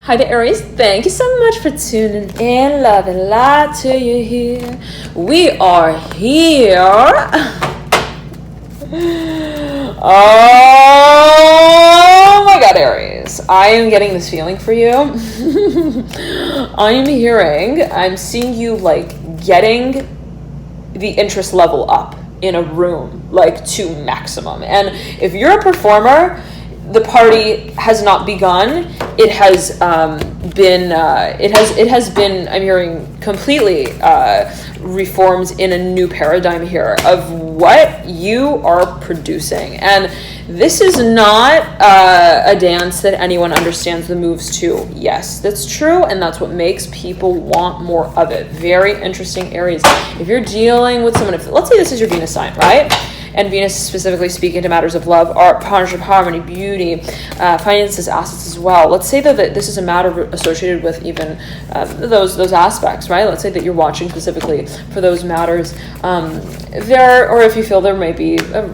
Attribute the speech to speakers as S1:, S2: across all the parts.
S1: Hi there, Aries. Thank you so much for tuning in. Love and light to you here. We are here. Oh my God, Aries. I am getting this feeling for you. I'm seeing you like getting the interest level up in a room, like to maximum. And if you're a performer, the party has not begun. It has been. I'm hearing completely reformed in a new paradigm here of what you are producing, and this is not a dance that anyone understands the moves to. Yes, that's true, and that's what makes people want more of it. Very interesting, Aries. If you're dealing with someone, let's say this is your Venus sign, right? And Venus specifically speaking to matters of love, art, partnership, harmony, beauty, finances, assets as well. Let's say that this is a matter associated with even those aspects, right? Let's say that you're watching specifically for those matters. Or if you feel there might be a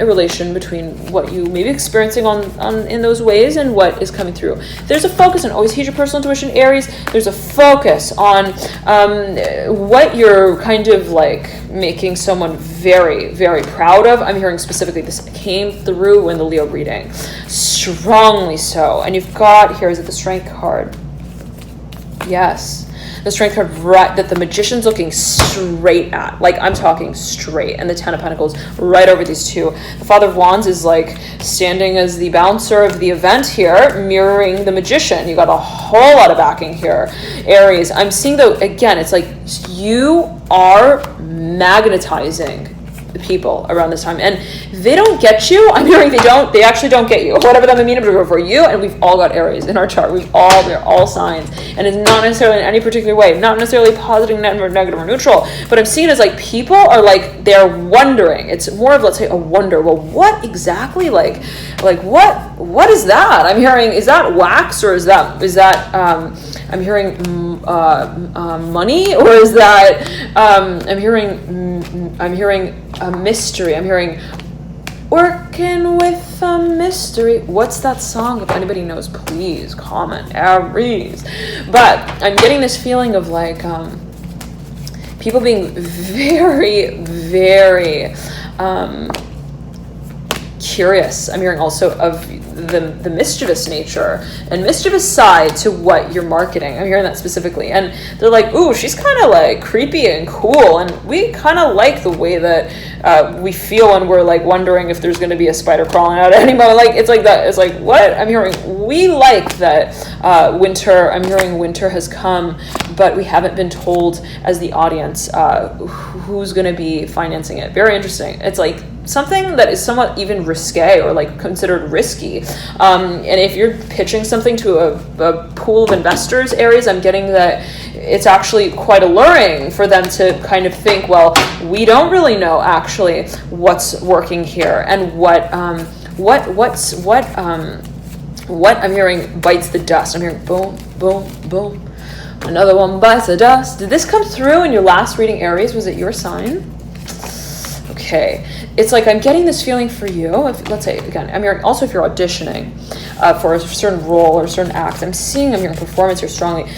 S1: relation between what you may be experiencing on in those ways and what is coming through. There's a focus on always heed your personal intuition, Aries. There's a focus on what you're kind of like making someone very, very proud of. I'm hearing specifically this came through in the Leo reading, strongly so. And you've got here is it the Strength card? Yes. The Strength card, right, that the Magician's looking straight at, like I'm talking straight, and the Ten of Pentacles right over these two. The Father of Wands is like standing as the bouncer of the event here, mirroring the Magician. You got a whole lot of backing here, Aries. I'm seeing though, again, it's like you are magnetizing people around this time, and they don't get you. I'm hearing they actually don't get you, whatever that may mean for you. And we've all got Aries in our chart. We're all signs, and it's not necessarily in any particular way, not necessarily positive, negative, or neutral, but I'm seeing it as like people are like, they're wondering. It's more of, let's say, a wonder. Well, what exactly, like what is that? I'm hearing, is that wax, or is that I'm hearing money, or is that I'm hearing a mystery. I'm hearing working with a mystery. What's that song? If anybody knows, please comment, Aries. But I'm getting this feeling of like people being very, very curious. I'm hearing also of the mischievous nature and mischievous side to what you're marketing. I'm hearing that specifically. And they're like, ooh, she's kind of like creepy and cool. And we kind of like the way that we feel when we're like wondering if there's going to be a spider crawling out at any moment. Like, it's like that. It's like, what? I'm hearing, we like that winter. I'm hearing winter has come, but we haven't been told as the audience who's going to be financing it. Very interesting. It's like something that is somewhat even risque or like considered risky. And if you're pitching something to a pool of investors, Aries, I'm getting that it's actually quite alluring for them to kind of think, well, we don't really know actually what's working here, and what I'm hearing bites the dust. I'm hearing boom, boom, boom. Another one bites the dust. Did this come through in your last reading, Aries? Was it your sign? Okay, it's like I'm getting this feeling for you. Let's say again, I'm hearing also if you're auditioning for a certain role or a certain act. I'm hearing performance here strongly.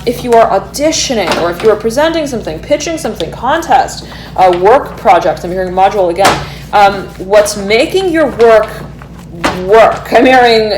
S1: If you are auditioning, or if you are presenting something, pitching something, contest, work project. I'm hearing module again. What's making your work? I'm hearing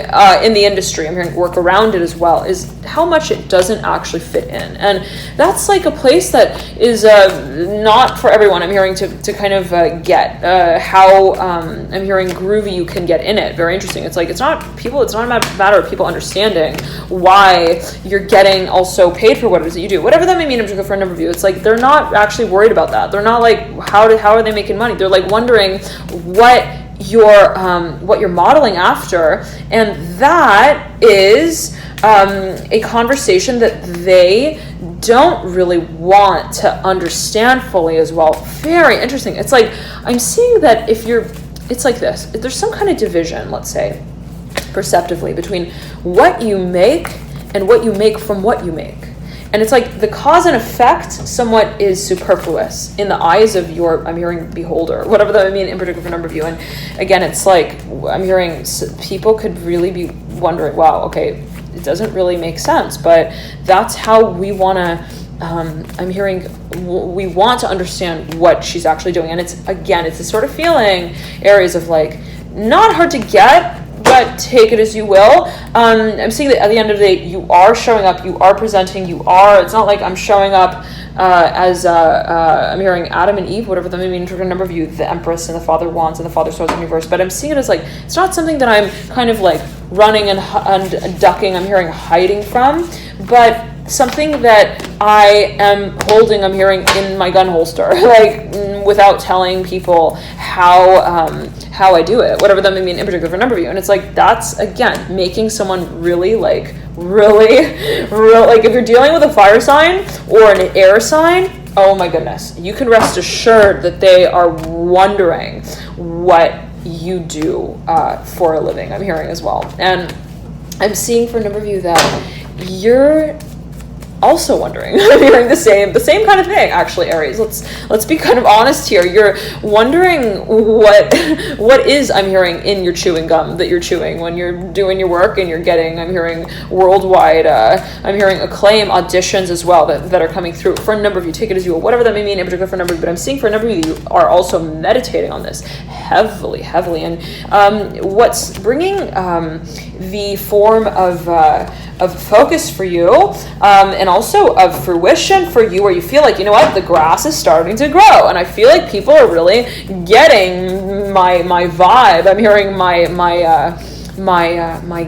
S1: in the industry, I'm hearing work around it as well, is how much it doesn't actually fit in. And that's like a place that is not for everyone. I'm hearing to kind of get how I'm hearing groovy you can get in it. Very interesting. It's like it's not a matter of people understanding why you're getting also paid for what it is that you do, whatever that may mean for a number of you. It's like they're not actually worried about that. They're not like how are they making money. They're like wondering what you're modeling after, and that is a conversation that they don't really want to understand fully as well. Very interesting. It's like I'm seeing that it's like this. If there's some kind of division, let's say, perceptively, between what you make and what you make from what you make. And it's like the cause and effect somewhat is superfluous in the eyes of your, I'm hearing beholder, whatever that I mean in particular for a number of you. And again, it's like I'm hearing people could really be wondering, wow, okay, it doesn't really make sense, but that's how we want to, I'm hearing, we want to understand what she's actually doing. And it's, again, it's this sort of feeling, Aries, of like, not hard to get, but take it as you will. I'm seeing that at the end of the day, you are showing up, you are presenting, it's not like I'm showing up as I'm hearing Adam and Eve, whatever that may mean for a number of you, the Empress and the Father of Wands and the Father of Swords in reverse, but I'm seeing it as like, it's not something that I'm kind of like running and ducking, I'm hearing hiding from, but something that I am holding, I'm hearing in my gun holster, like without telling people how I do it, whatever that may mean in particular for a number of you. And it's like, that's, again, making someone really, like, really, like if you're dealing with a fire sign or an air sign, oh my goodness, you can rest assured that they are wondering what you do for a living, I'm hearing as well. And I'm seeing for a number of you that you're also wondering. I'm hearing the same kind of thing, actually, Aries. Let's be kind of honest here. You're wondering what is, I'm hearing, in your chewing gum that you're chewing when you're doing your work, and you're getting, I'm hearing, worldwide, I'm hearing acclaim, auditions as well that are coming through. For a number of you, take it as you will, whatever that may mean in particular for a number of you, but I'm seeing for a number of you, you are also meditating on this heavily, and what's bringing the form of focus for you, and also of fruition for you, where you feel like, you know what, the grass is starting to grow, and I feel like people are really getting my vibe. I'm hearing my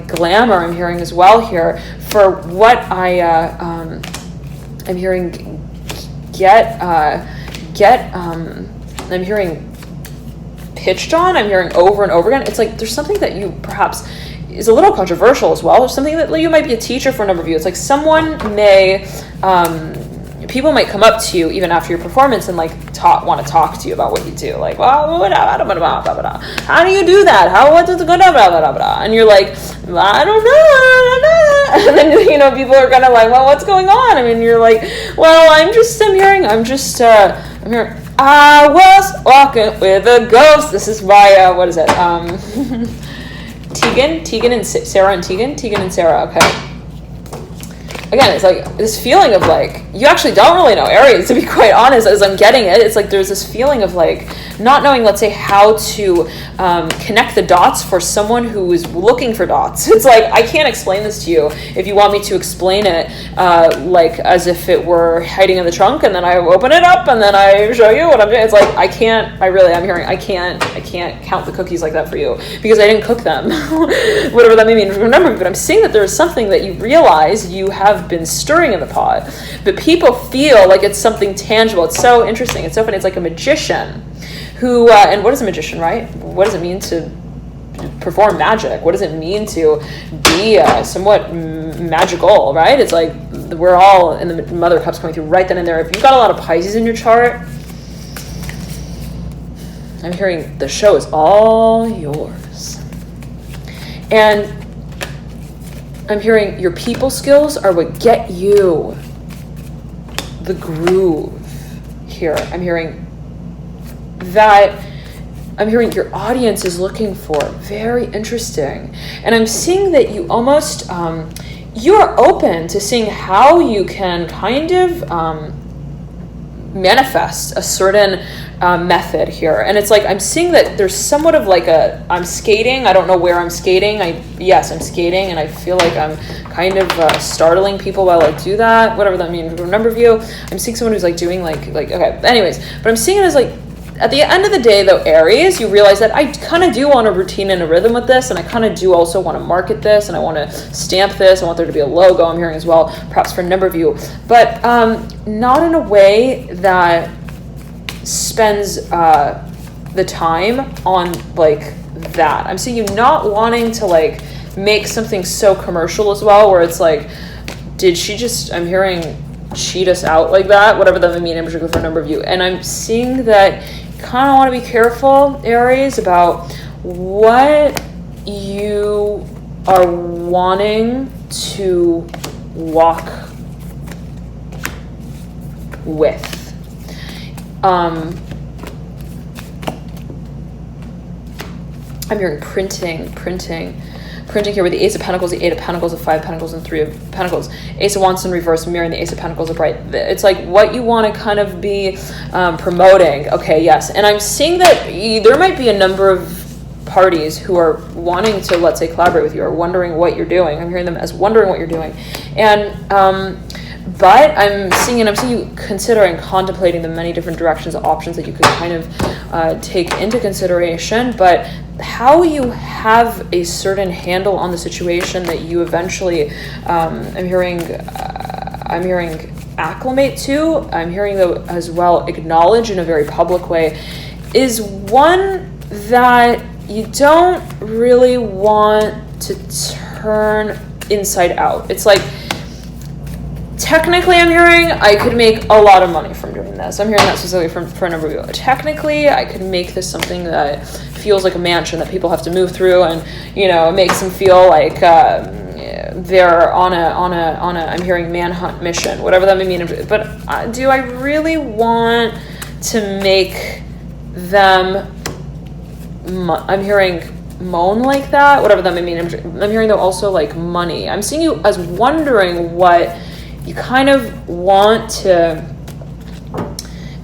S1: glamour. I'm hearing as well here for what I'm hearing. I'm hearing pitched on. I'm hearing over and over again. It's like there's something that you perhaps is a little controversial as well. There's something that you might be a teacher for a number of you. It's like someone may, people might come up to you even after your performance and like want to talk to you about what you do. Like, well, how do you do that? What does it go? And you're like, I don't know. And then, you know, people are kind of like, well, what's going on? I mean, you're like, well, I'm hearing, I was walking with a ghost. This is by, what is it? Tegan and Sarah and Tegan and Sarah, okay. Again, it's like this feeling of like, you actually don't really know Aries, to be quite honest, as I'm getting it. It's like there's this feeling of like not knowing, let's say, how to connect the dots for someone who is looking for dots. It's like, I can't explain this to you if you want me to explain it like as if it were hiding in the trunk, and then I open it up and then I show you what I'm doing. It's like, I'm hearing, I can't count the cookies like that for you because I didn't cook them. Whatever that may mean. Remember, but I'm seeing that there's something that you realize you have been stirring in the pot, but people feel like it's something tangible. It's so interesting. It's so funny. It's like a magician who, and what is a magician, right? What does it mean to perform magic? What does it mean to be somewhat magical, right? It's like we're all in the Mother of Cups coming through right then and there. If you've got a lot of Pisces in your chart, I'm hearing the show is all yours. And I'm hearing your people skills are what get you the groove here. I'm hearing your audience is looking for. Very interesting. And I'm seeing that you almost, you're open to seeing how you can kind of manifest a certain method here. And it's like, I'm seeing that there's somewhat of like I'm skating. I don't know where I'm skating. Yes, I'm skating, and I feel like I'm kind of startling people while I do that, whatever that means for a number of you. I'm seeing someone who's like doing like okay, anyways, but I'm seeing it as like, at the end of the day though, Aries, you realize that I kind of do want a routine and a rhythm with this, and I kind of do also want to market this, and I want to stamp this. I want there to be a logo, I'm hearing as well, perhaps for a number of you, but not in a way that spends the time on like that. I'm seeing you not wanting to like make something so commercial as well, where it's like, did she just, I'm hearing, cheat us out like that, whatever that may mean in particular for a number of you. And I'm seeing that you kind of want to be careful, Aries, about what you are wanting to walk with. I'm hearing printing. printing here with the Ace of Pentacles, the Eight of Pentacles, the Five of Pentacles, and Three of Pentacles. Ace of Wands in reverse, mirroring the Ace of Pentacles upright. It's like what you want to kind of be promoting. Okay, yes. And I'm seeing that there might be a number of parties who are wanting to, let's say, collaborate with you, or wondering what you're doing. I'm hearing them as wondering what you're doing. And but I'm seeing you considering, contemplating the many different directions, options that you could kind of take into consideration. But how you have a certain handle on the situation that you eventually, I'm hearing acclimate to. I'm hearing though as well acknowledge in a very public way, is one that you don't really want to turn inside out. It's like, technically, I'm hearing I could make a lot of money from doing this. I'm hearing that specifically for a number of you. Technically, I could make this something that feels like a mansion that people have to move through, and it makes them feel like they're on a I'm hearing manhunt mission, whatever that may mean. But do I really want to make them? I'm hearing moan like that, whatever that may mean. I'm hearing though also like money. I'm seeing you as wondering what you kind of want to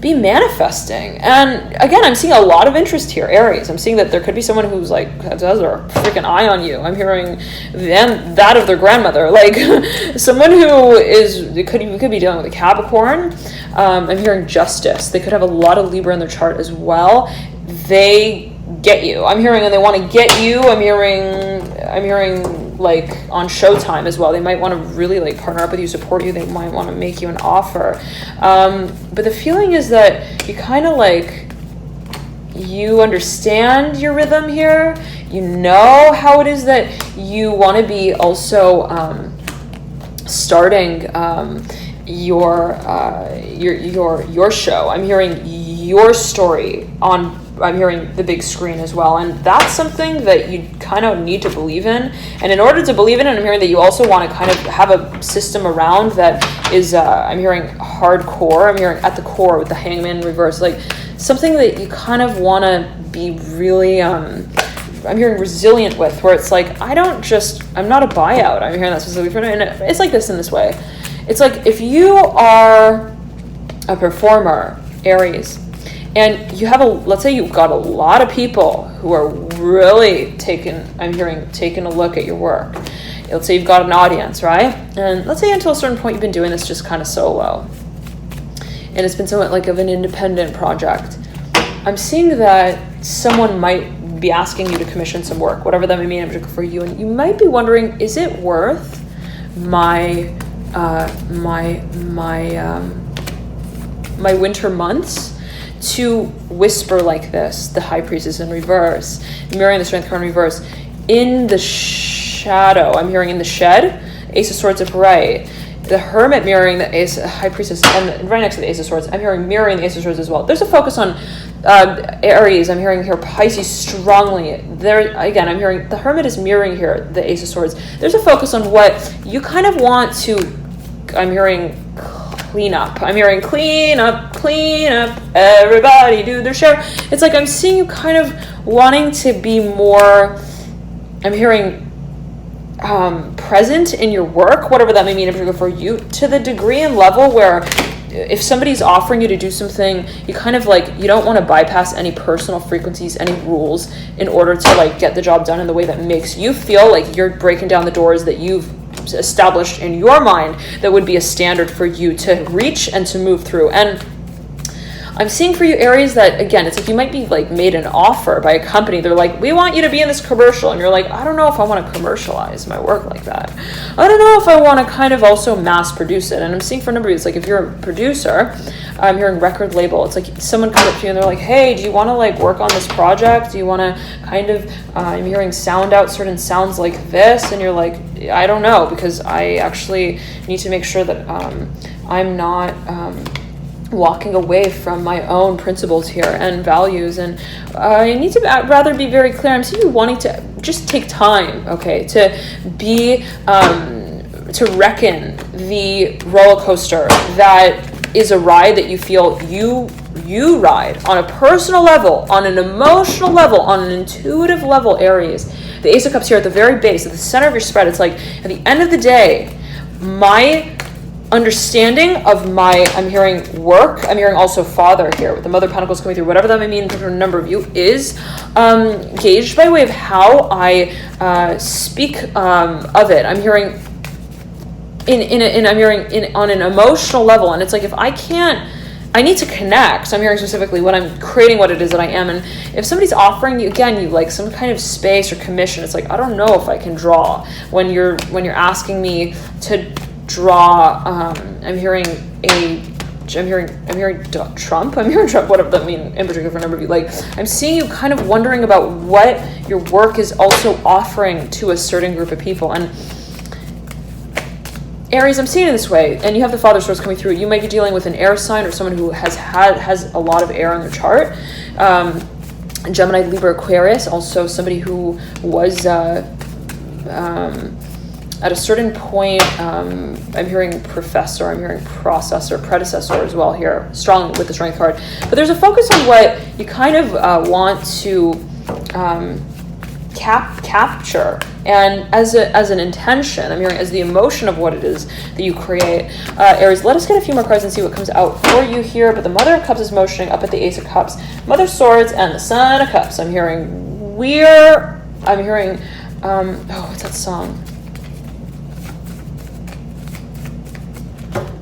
S1: be manifesting. And again, I'm seeing a lot of interest here, Aries. I'm seeing that there could be someone who's like has their freaking eye on you. I'm hearing them, that of their grandmother, like someone who you could be dealing with a Capricorn. I'm hearing justice. They could have a lot of Libra in their chart as well. They get you. I'm hearing, and they want to get you. I'm hearing like on Showtime as well. They might want to really like partner up with you, support you. They might want to make you an offer. But the feeling is that you kind of like, you understand your rhythm here. You know how it is that you want to be also starting your show. I'm hearing your story on, I'm hearing the big screen as well. And that's something that you kind of need to believe in. And in order to believe in it, I'm hearing that you also want to kind of have a system around that is, I'm hearing hardcore. I'm hearing at the core with the Hangman in reverse, like something that you kind of want to be really, I'm hearing resilient with, where it's like, I'm not a buyout. I'm hearing that specifically for, and it's like this in this way. It's like if you are a performer, Aries, and you have let's say you've got a lot of people who are really taking a look at your work. Let's say you've got an audience, right? And let's say until a certain point you've been doing this just kind of solo. And it's been somewhat like of an independent project. I'm seeing that someone might be asking you to commission some work, whatever that may mean for you. And you might be wondering, is it worth my winter months to whisper like this? The High Priestess in reverse, mirroring the Strength card in reverse, in the shadow. I'm hearing in the shed, Ace of Swords upright, the Hermit mirroring the High Priestess, and right next to the Ace of Swords, I'm hearing mirroring the Ace of Swords as well. There's a focus on Aries. I'm hearing here Pisces strongly. There again, I'm hearing the Hermit is mirroring here the Ace of Swords. There's a focus on what you kind of want to, I'm hearing clean up. I'm hearing clean up, everybody do their share. It's like I'm seeing you kind of wanting to be more, I'm hearing present in your work, whatever that may mean in particular for you, to the degree and level where if somebody's offering you to do something, you kind of like, you don't want to bypass any personal frequencies, any rules, in order to like get the job done in the way that makes you feel like you're breaking down the doors that you've established in your mind that would be a standard for you to reach and to move through. And I'm seeing for you, Aries, that again, it's like you might be like made an offer by a company. They're like, we want you to be in this commercial. And you're like, I don't know if I want to commercialize my work like that. I don't know if I want to kind of also mass produce it. And I'm seeing for a number of you, it's like if you're a producer, I'm hearing record label. It's like someone comes up to you and they're like, hey, do you want to like work on this project? Do you want to kind of, I'm hearing sound out certain sounds like this. And you're like, I don't know, because I actually need to make sure that I'm not walking away from my own principles here and values, and I need to rather be very clear. I'm seeing you wanting to just take time, okay, to be to reckon the roller coaster that is a ride that you feel you you ride on a personal level, on an emotional level, on an intuitive level, Aries. The Ace of Cups here at the very base, at the center of your spread, it's like, at the end of the day, my understanding of my, I'm hearing work, I'm hearing also father here, with the Mother of Pentacles coming through, whatever that may mean for a number of you, is gauged by way of how I speak of it. I'm hearing I'm hearing on an emotional level, and it's like, if I need to connect. I'm hearing specifically when I'm creating what it is that I am. And if somebody's offering you, again, you like some kind of space or commission, it's like, I don't know if I can draw. When you're asking me to draw, I'm hearing Trump. I'm hearing Trump, whatever that means in particular for a number of you. Like, I'm seeing you kind of wondering about what your work is also offering to a certain group of people. And Aries, I'm seeing it this way, and you have the Father source coming through. You might be dealing with an air sign or someone who has a lot of air on their chart. Gemini, Libra, Aquarius, also somebody who was at a certain point, I'm hearing professor, I'm hearing processor, predecessor as well here, strong with the Strength card. But there's a focus on what you kind of want to capture, and as an intention, I'm hearing as the emotion of what it is that you create. Aries, let us get a few more cards and see what comes out for you here. But the Mother of Cups is motioning up at the Ace of Cups, Mother of Swords, and the Son of Cups. I'm hearing what's that song?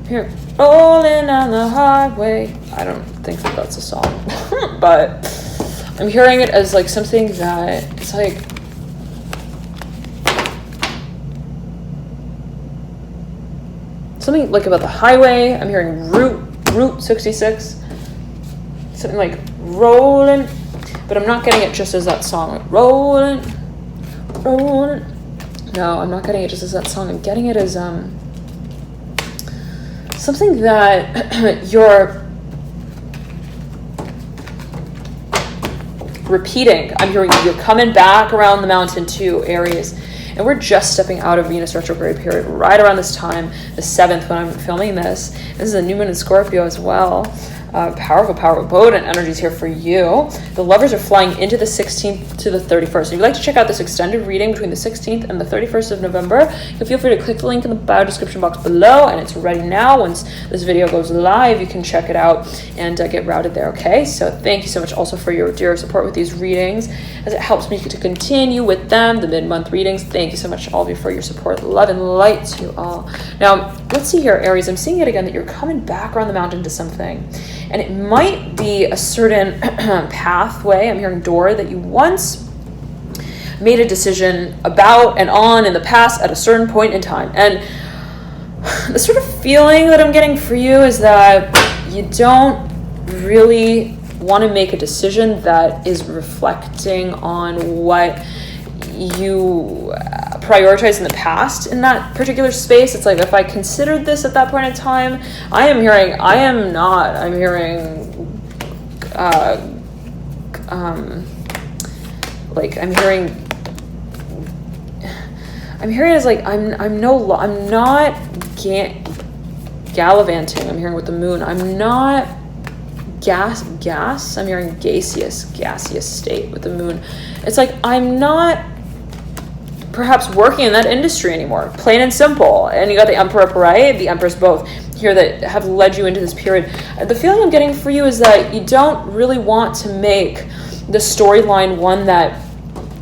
S1: Here, rolling on the highway. I don't think that's a song, but I'm hearing it as like something that it's like something like about the highway. I'm hearing Route 66, something like rolling, but I'm not getting it just as that song. Rolling. No, I'm not getting it just as that song. I'm getting it as something that you're repeating. I'm hearing you're coming back around the mountain too, Aries. And we're just stepping out of Venus retrograde period right around this time, the 7th, when I'm filming this. This is a new moon in Scorpio as well. Powerful potent energies here for you. The lovers are flying into the 16th to the 31st. If you'd like to check out this extended reading between the 16th and the 31st of November, you can feel free to click the link in the bio description box below, and it's ready now. Once this video goes live, you can check it out and get routed there, okay? So thank you so much also for your dear support with these readings, as it helps me to continue with them, the mid-month readings. Thank you so much, all of you, for your support. Love and light to you all. Now, let's see here, Aries. I'm seeing it again that you're coming back around the mountain to something. And it might be a certain pathway, I'm hearing door, that you once made a decision about and on in the past at a certain point in time. And the sort of feeling that I'm getting for you is that you don't really want to make a decision that is reflecting on what you prioritized in the past in that particular space. It's like, if I considered this at that point in time, I'm hearing as like I'm not gallivanting. I'm hearing with the moon. I'm not gas. I'm hearing gaseous state with the moon. It's like I'm not perhaps working in that industry anymore, plain and simple. And you got the Emperor, right? The Empress both here that have led you into this period. The feeling I'm getting for you is that you don't really want to make the storyline one that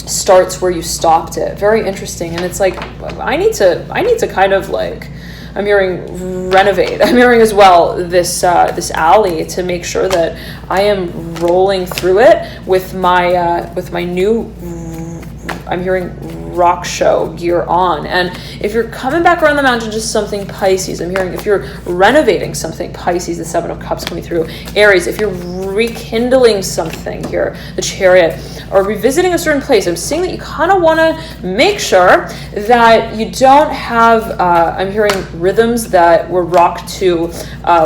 S1: starts where you stopped it. Very interesting. And it's like, I need to kind of like, I'm hearing renovate. I'm hearing as well this alley, to make sure that I am rolling through it with my new, I'm hearing rock show gear on. And if you're coming back around the mountain to something Pisces, I'm hearing if you're renovating something Pisces, the 7 of Cups coming through. Aries, if you're rekindling something here, the Chariot, or revisiting a certain place. I'm seeing that you kind of want to make sure that you don't have, I'm hearing rhythms that were rocked to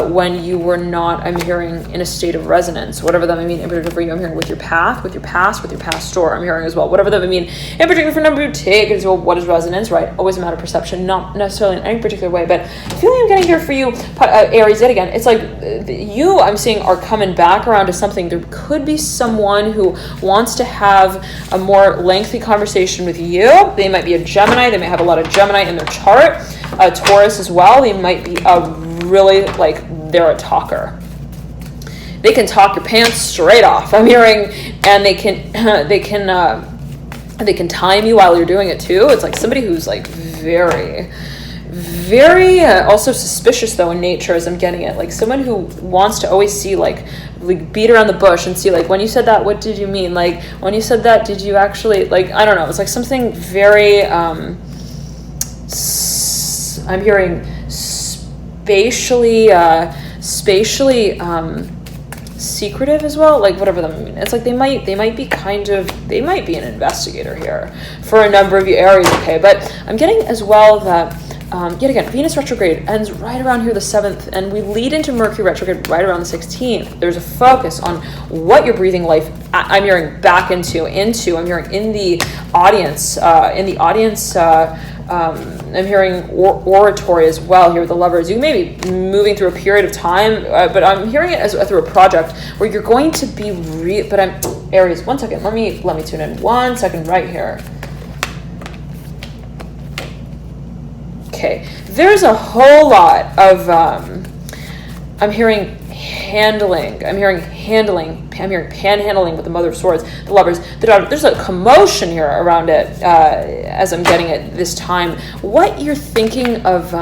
S1: when you were not, I'm hearing, in a state of resonance, whatever that may mean in particular for you. I'm hearing with your path, with your past, with your past store, I'm hearing as well, whatever that may mean in particular for number you take as well. What is resonance, right? Always a matter of perception, not necessarily in any particular way, but the feeling I'm getting here for you, Aries, yet again, it's like you, I'm seeing, are coming back around to something. There could be someone who wants to have a more lengthy conversation with you. They might be a Gemini. They may have a lot of Gemini in their chart. Taurus as well. They might be a really, like, they're a talker. They can talk your pants straight off, I'm hearing, and they can time you while you're doing it too. It's like somebody who's like very also suspicious though in nature, as I'm getting it, like someone who wants to always see like beat around the bush and see like, when you said that, what did you mean? Like, when you said that, did you actually, like, I don't know, it's like something very I'm hearing spatially secretive as well, like whatever that means. It's like they might be an investigator here for a number of you Aries, okay? But I'm getting as well that yet again, Venus retrograde ends right around here the 7th, and we lead into Mercury retrograde right around the 16th. There's a focus on what you're breathing life, I'm hearing, back into, I'm hearing in the audience, I'm hearing oratory as well here with the Lovers. You may be moving through a period of time, but I'm hearing it as through a project where you're going to be but I'm Aries, one second, let me tune in 1 second right here. Okay, there's a whole lot of I'm hearing handling, I'm hearing panhandling with the Mother of Swords, the Lovers, the Daughter. There's a commotion here around it as I'm getting it this time. What you're thinking of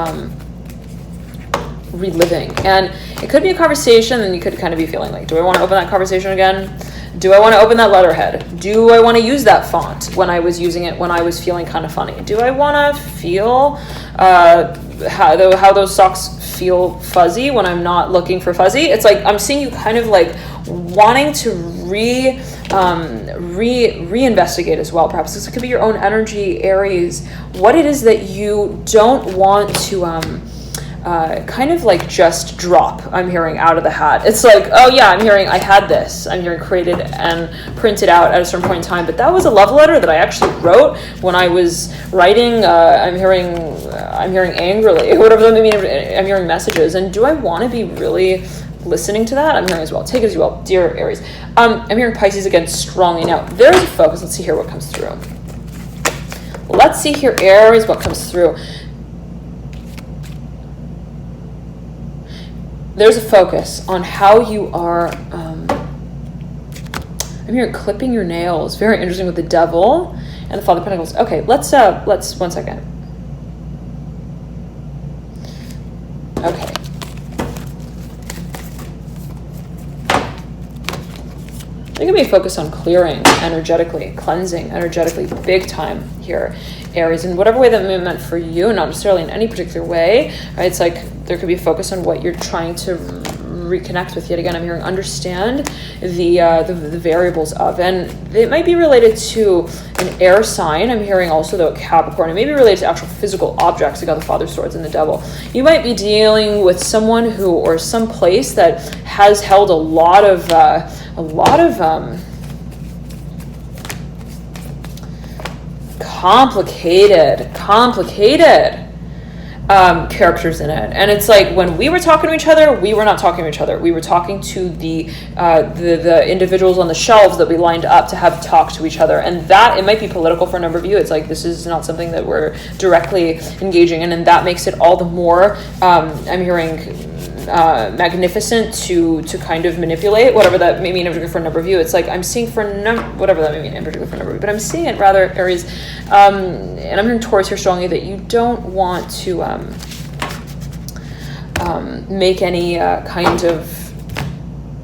S1: reliving, and it could be a conversation, and you could kind of be feeling like, do I want to open that conversation again? Do I want to open that letterhead? Do I want to use that font when I was using it when I was feeling kind of funny? Do I want to feel how those socks feel fuzzy when I'm not looking for fuzzy? It's like I'm seeing you kind of like wanting to reinvestigate as well. Perhaps this could be your own energy, Aries. What it is that you don't want to kind of like just drop, I'm hearing, out of the hat. It's like, oh yeah, I'm hearing I had this, I'm hearing created and printed out at a certain point in time, but that was a love letter that I actually wrote when I was writing, I'm hearing angrily, whatever that may mean. I'm hearing messages, and do I want to be really listening to that? I'm hearing as well. Take it as well, dear Aries. I'm hearing Pisces again strongly. Now, there's a focus. Let's see here what comes through. Let's see here, Aries, what comes through. There's a focus on how you are, I'm hearing clipping your nails. Very interesting with the Devil and the Father of Pentacles. Okay, let's 1 second. Okay. There can be a focus on clearing energetically, cleansing energetically, big time here, Aries, in whatever way that may be meant for you, not necessarily in any particular way, right? It's like there could be a focus on what you're trying to reconnect with. Yet again, I'm hearing understand the variables of, and it might be related to an air sign. I'm hearing also though Capricorn. It may be related to actual physical objects. You got the Father of Swords and the Devil. You might be dealing with someone who, or some place that has held a lot of complicated characters in it. And it's like when we were talking to each other, we were not talking to each other. We were talking to the individuals on the shelves that we lined up to have talk to each other. And that, it might be political for a number of you. It's like this is not something that we're directly engaging in, and that makes it all the more, I'm hearing, magnificent to kind of manipulate, whatever that may mean in particular for a number of you. It's like I'm seeing whatever that may mean in particular for a number of you, but I'm seeing it rather, Aries, and I'm hearing Taurus here strongly, that you don't want to make any kind of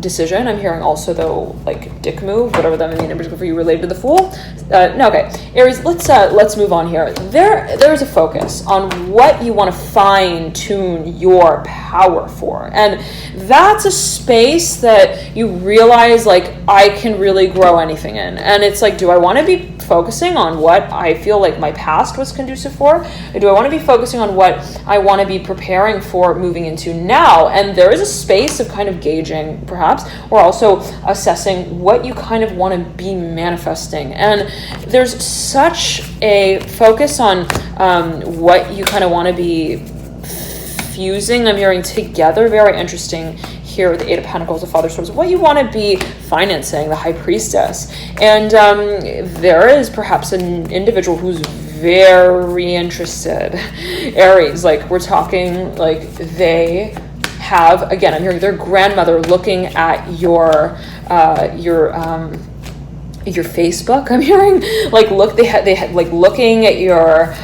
S1: decision. I'm hearing also though, like dick move, whatever that may mean in particular for you related to the Fool. No, okay, Aries, let's move on here. There is a focus on what you want to fine tune your power for, and that's a space that you realize like I can really grow anything in. And it's like, do I want to be focusing on what I feel like my past was conducive for, or do I want to be focusing on what I want to be preparing for moving into now? And there is a space of kind of gauging perhaps, or also assessing what you kind of want to be manifesting. And there's such a focus on what you kind of want to be fusing, I'm hearing together, very interesting here with the Eight of Pentacles, the Father of Swords, what you want to be financing, the High Priestess. And there is perhaps an individual who's very interested. Aries, like we're talking like they have, again, I'm hearing their grandmother looking at your Facebook. I'm hearing like they had like looking at your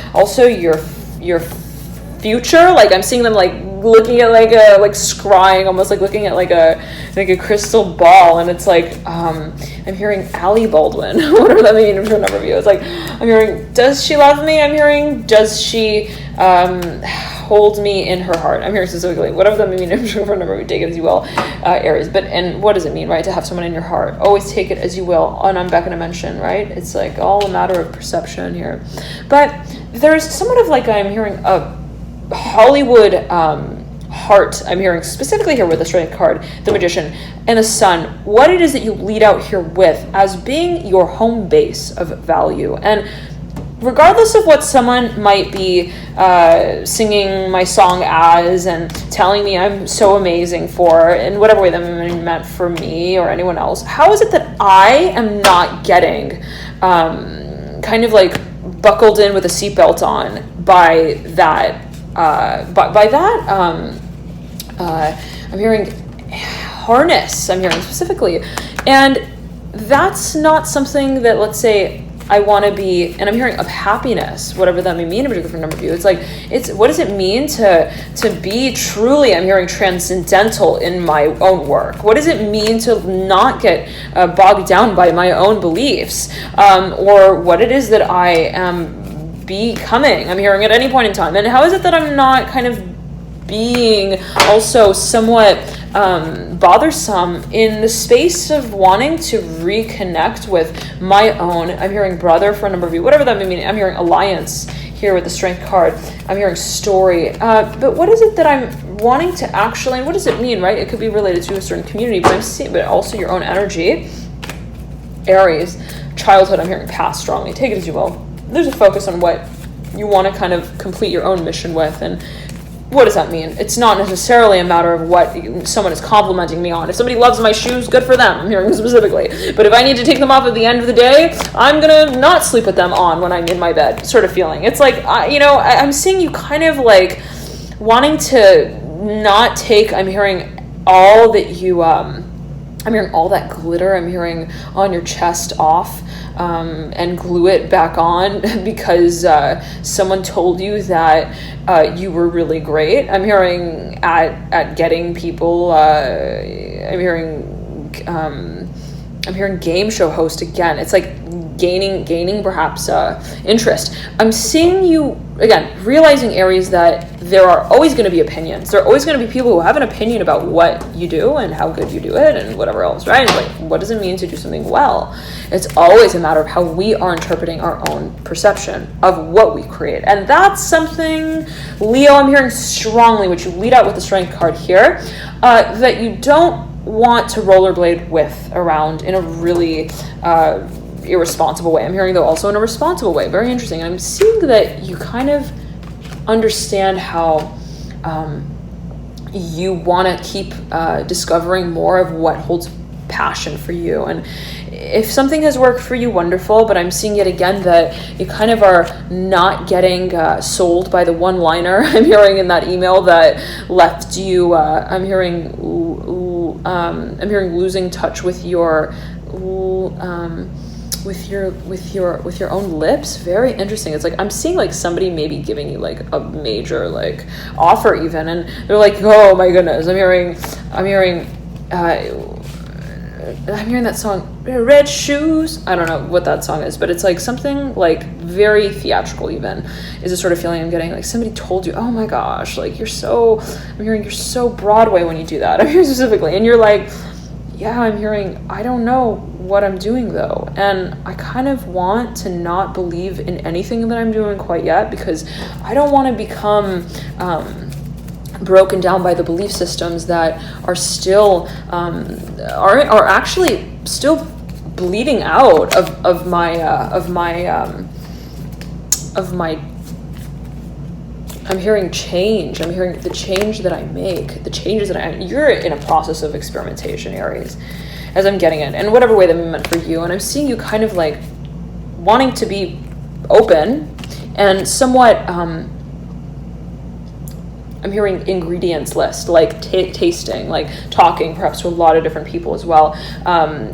S1: future. Like I'm seeing them like looking at like scrying, almost like looking at like a crystal ball. And it's like I'm hearing Allie Baldwin, whatever that means for a number of you. It's like I'm hearing, does she love me? I'm hearing, does she hold me in her heart? I'm hearing specifically, whatever that may mean for a number of you, take it as you will, Aries. But and what does it mean, right, to have someone in your heart? Always take it as you will. And I'm back in dimension, right? It's like all a matter of perception here. But there's somewhat of like, I'm hearing a Hollywood heart, I'm hearing specifically here with the Strength card, the Magician, and the Sun, what it is that you lead out here with as being your home base of value. And regardless of what someone might be singing my song as and telling me I'm so amazing for, in whatever way that meant for me or anyone else, how is it that I am not getting kind of like buckled in with a seatbelt on by that? I'm hearing harness, I'm hearing specifically. And that's not something that, let's say, I want to be, and I'm hearing of happiness, whatever that may mean in particular for a number of you. It's like, what does it mean to be truly, I'm hearing, transcendental in my own work? What does it mean to not get bogged down by my own beliefs? Or what it is that I am becoming, I'm hearing, at any point in time. And how is it that I'm not kind of being also somewhat bothersome in the space of wanting to reconnect with my own, I'm hearing brother for a number of you, whatever that may mean. I'm hearing alliance here with the Strength card. I'm hearing story. But what is it that I'm wanting to actually, and what does it mean, right? It could be related to a certain community, but I'm seeing, but also your own energy. Aries, childhood, I'm hearing past strongly. Take it as you will. There's a focus on what you want to kind of complete your own mission with. And what does that mean? It's not necessarily a matter of what someone is complimenting me on. If somebody loves my shoes, good for them, I'm hearing specifically. But if I need to take them off at the end of the day, I'm going to not sleep with them on when I'm in my bed, sort of feeling. It's like, I'm seeing you kind of like wanting to not take, I'm hearing all that you, I'm hearing all that glitter, I'm hearing on your chest off, and glue it back on because someone told you that you were really great. I'm hearing at getting people, I'm hearing game show host again. It's like gaining perhaps interest. I'm seeing you, again, realizing, Aries, that there are always going to be opinions. There are always going to be people who have an opinion about what you do and how good you do it and whatever else, right? It's like, what does it mean to do something well? It's always a matter of how we are interpreting our own perception of what we create. And that's something, Leo, I'm hearing strongly, which you lead out with the Strength card here, that you don't want to rollerblade with around in a really irresponsible way. I'm hearing, though, also in a responsible way. Very interesting. And I'm seeing that you kind of understand how you want to keep discovering more of what holds passion for you. And if something has worked for you, wonderful, but I'm seeing yet again that you kind of are not getting sold by the one-liner. I'm hearing in that email that left you, I'm hearing losing touch with your with your own lips. Very interesting. It's like I'm seeing like somebody maybe giving you like a major like offer even, and they're like, oh my goodness, I'm hearing I'm hearing that song, Red Shoes. I don't know what that song is, but it's like something like very theatrical even, is a sort of feeling I'm getting, like somebody told you, oh my gosh, like I'm hearing you're so Broadway when you do that. I'm hearing specifically, and you're like, yeah, I'm hearing, I don't know what I'm doing though. And I kind of want to not believe in anything that I'm doing quite yet, because I don't want to become, broken down by the belief systems that are still are actually still bleeding out of my I'm hearing change. I'm hearing the change that I make, the changes that you're in a process of experimentation, Aries, as I'm getting it, in whatever way that meant for you. And I'm seeing you kind of like wanting to be open and somewhat I'm hearing ingredients list, like tasting, like talking perhaps to a lot of different people as well,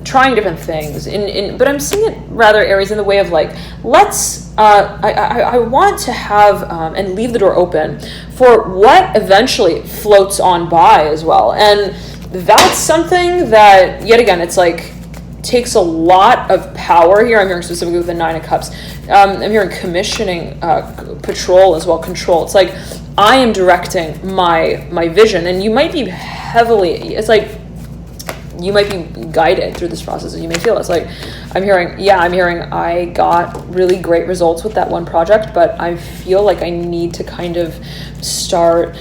S1: trying different things. But I'm seeing it rather, Aries, in the way of like, let's, I want to have and leave the door open for what eventually floats on by as well. And that's something that, yet again, it's like, takes a lot of power here. I'm hearing specifically with the 9 of Cups. I'm hearing commissioning, patrol as well, control. It's like, I am directing my vision, and you might be heavily, it's like, you might be guided through this process, and you may feel it's like, I'm hearing I got really great results with that one project, but I feel like I need to kind of start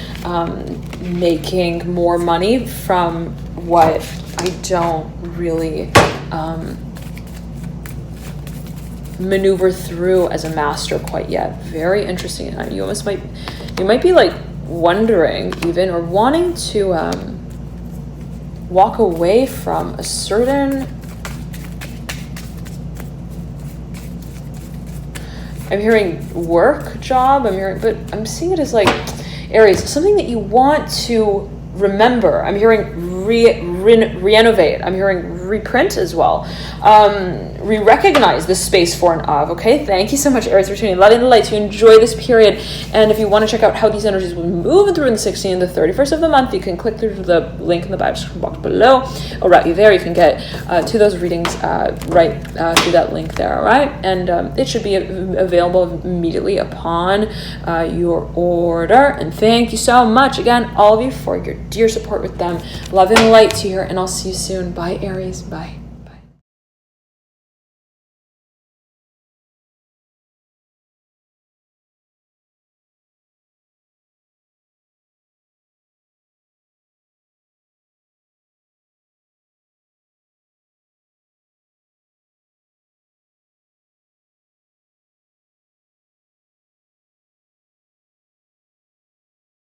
S1: making more money from what I don't really maneuver through as a master quite yet. Very interesting. You might be like wondering even, or wanting to walk away from a certain, I'm hearing work, job, but I'm seeing it as like, Aries, something that you want to remember. I'm hearing renovate. I'm hearing reprint as well. Re-recognize this space for an of. Okay, thank you so much, Aries, for tuning in. Loving the light to enjoy this period. And if you want to check out how these energies will move through in the 16th and the 31st of the month, you can click through the link in the bio description box below. I'll route you there. You can get to those readings right through that link there. All right, and it should be available immediately upon your order. And thank you so much again, all of you, for your dear support with them. Love and light to you, and I'll see you soon. Bye, Aries. Bye.